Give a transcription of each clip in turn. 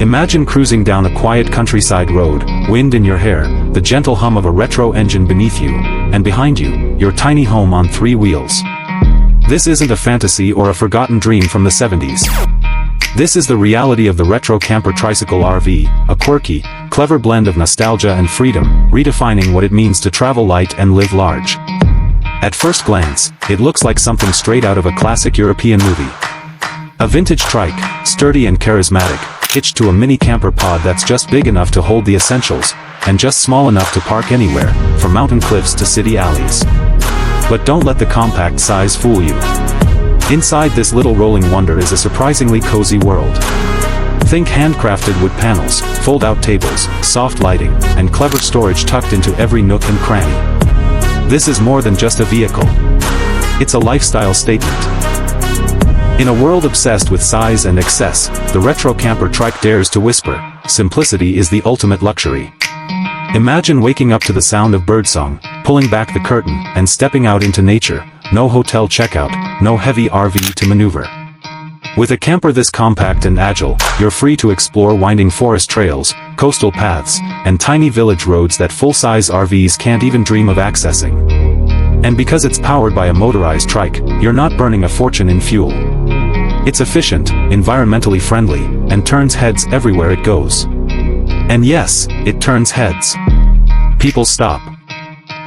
Imagine cruising down a quiet countryside road, wind in your hair, the gentle hum of a retro engine beneath you, and behind you, your tiny home on 3 wheels. This isn't a fantasy or a forgotten dream from the 70s. This is the reality of the retro camper tricycle RV, a quirky, clever blend of nostalgia and freedom, redefining what it means to travel light and live large. At first glance, it looks like something straight out of a classic European movie. A vintage trike, sturdy and charismatic, hitched to a mini camper pod that's just big enough to hold the essentials, and just small enough to park anywhere, from mountain cliffs to city alleys. But don't let the compact size fool you. Inside this little rolling wonder is a surprisingly cozy world. Think handcrafted wood panels, fold-out tables, soft lighting, and clever storage tucked into every nook and cranny. This is more than just a vehicle. It's a lifestyle statement. In a world obsessed with size and excess, the retro camper trike dares to whisper, simplicity is the ultimate luxury. Imagine waking up to the sound of birdsong, pulling back the curtain, and stepping out into nature, no hotel checkout, no heavy RV to maneuver. With a camper this compact and agile, you're free to explore winding forest trails, coastal paths, and tiny village roads that full-size RVs can't even dream of accessing. And because it's powered by a motorized trike, you're not burning a fortune in fuel. It's efficient, environmentally friendly, and turns heads everywhere it goes. And yes, it turns heads. People stop.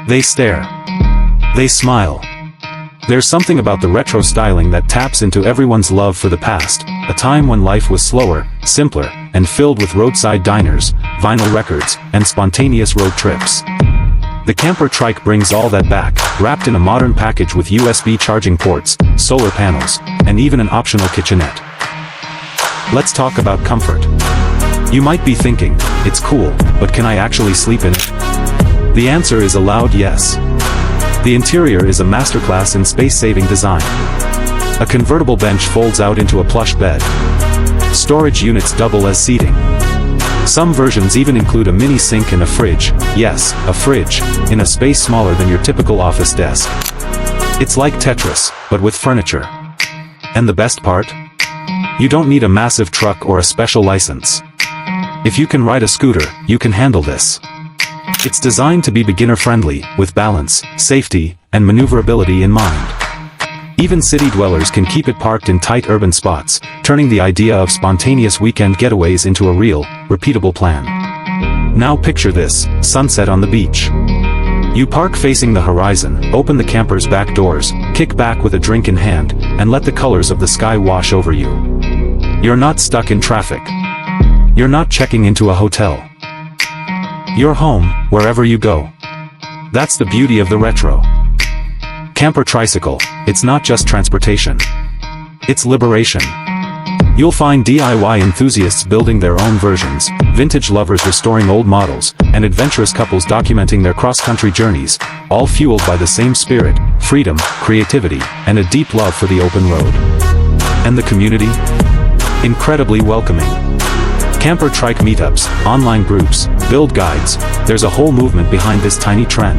They stare. They smile. There's something about the retro styling that taps into everyone's love for the past, a time when life was slower, simpler, and filled with roadside diners, vinyl records, and spontaneous road trips. The camper trike brings all that back, wrapped in a modern package with USB charging ports, solar panels, and even an optional kitchenette. Let's talk about comfort. You might be thinking, it's cool, but can I actually sleep in it? The answer is a loud yes. The interior is a masterclass in space-saving design. A convertible bench folds out into a plush bed. Storage units double as seating. Some versions even include a mini sink and a fridge, yes, a fridge, in a space smaller than your typical office desk. It's like Tetris, but with furniture. And the best part? You don't need a massive truck or a special license. If you can ride a scooter, you can handle this. It's designed to be beginner-friendly, with balance, safety, and maneuverability in mind. Even city dwellers can keep it parked in tight urban spots, turning the idea of spontaneous weekend getaways into a real, repeatable plan. Now picture this, sunset on the beach. You park facing the horizon, open the camper's back doors, kick back with a drink in hand, and let the colors of the sky wash over you. You're not stuck in traffic. You're not checking into a hotel. You're home, wherever you go. That's the beauty of the retro camper tricycle. It's not just transportation. It's liberation. You'll find DIY enthusiasts building their own versions, vintage lovers restoring old models, and adventurous couples documenting their cross-country journeys, all fueled by the same spirit, freedom, creativity, and a deep love for the open road. And the community? Incredibly welcoming. Camper trike meetups, online groups, build guides, there's a whole movement behind this tiny trend.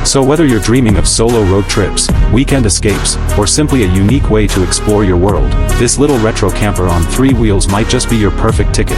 So whether you're dreaming of solo road trips, weekend escapes, or simply a unique way to explore your world, this little retro camper on 3 wheels might just be your perfect ticket.